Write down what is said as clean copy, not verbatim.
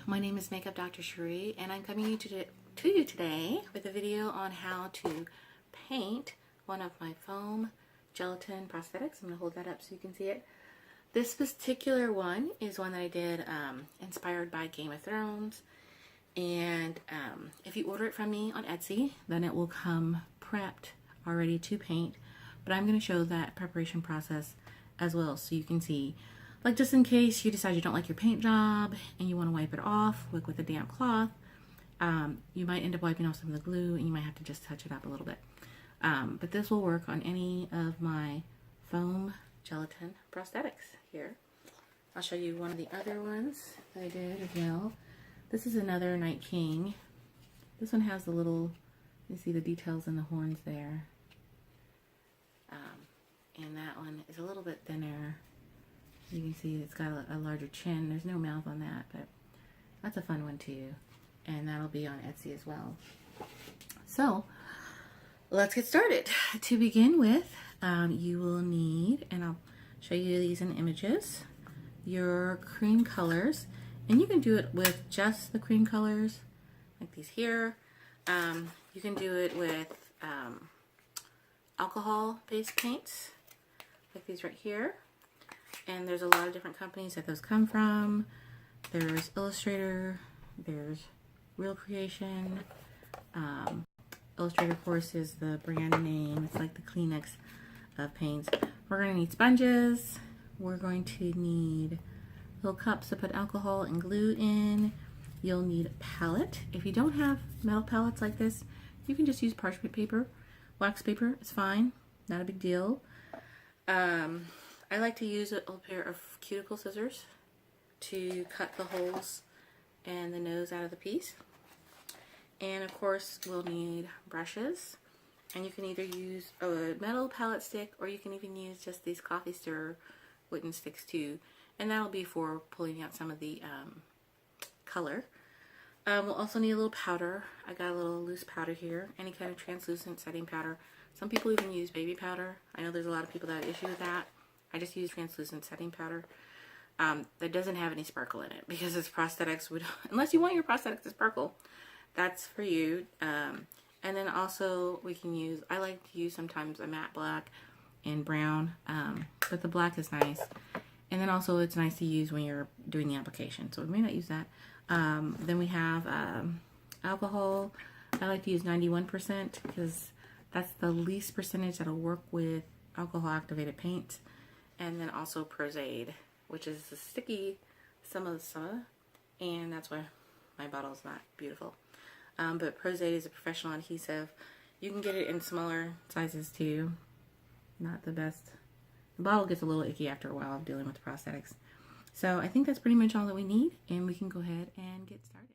my name is Makeup Dr. Cherie, and I'm coming to you today with a video on how to paint one of my foam gelatin prosthetics. I'm going to hold that up so you can see it. This particular one is one that I did inspired by Game of Thrones, and if you order it from me on Etsy, then it will come prepped already to paint, but I'm going to show that preparation process as well so you can see. Like, just in case you decide you don't like your paint job and you want to wipe it off with a damp cloth, you might end up wiping off some of the glue and you might have to just touch it up a little bit. But this will work on any of my foam gelatin prosthetics here. I'll show you one of the other ones that I did as well. This is another Night King. This one has the little, you see the details in the horns there. And that one is a little bit thinner. You can see it's got a larger chin. There's no mouth on that, but that's a fun one too. And that'll be on Etsy as well. So let's get started. To begin with, you will need, and I'll show you these in images, your cream colors. And you can do it with just the cream colors, like these here. You can do it with alcohol-based paints, like these right here. And there's a lot of different companies that those come from. There's Illustrator, there's Real Creation. Illustrator, of course, is the brand name. It's like the Kleenex of paints. We're going to need sponges. We're going to need little cups to put alcohol and glue in. You'll need a palette. If you don't have metal palettes like this, you can just use parchment paper. Wax paper is fine. Not a big deal. I like to use a little pair of cuticle scissors to cut the holes and the nose out of the piece. And of course we'll need brushes, and you can either use a metal palette stick or you can even use just these coffee stirrer wooden sticks too, and that'll be for pulling out some of the color. We'll also need a little powder. I got a little loose powder here, any kind of translucent setting powder. Some people even use baby powder. I know there's a lot of people that have issue with that. I just use translucent setting powder that doesn't have any sparkle in it, because it's prosthetics. Unless you want your prosthetics to sparkle, that's for you. And then also we can use, I like to use sometimes a matte black and brown, but the black is nice. And then also it's nice to use when you're doing the application, so we may not use that. Then we have alcohol. I like to use 91% because that's the least percentage that'll work with alcohol activated paint. And then also Prosade, which is the sticky summer, and that's why my bottle is not beautiful. But Prosade is a professional adhesive. You can get it in smaller sizes too. Not the best. The bottle gets a little icky after a while of dealing with prosthetics. So I think that's pretty much all that we need, and we can go ahead and get started.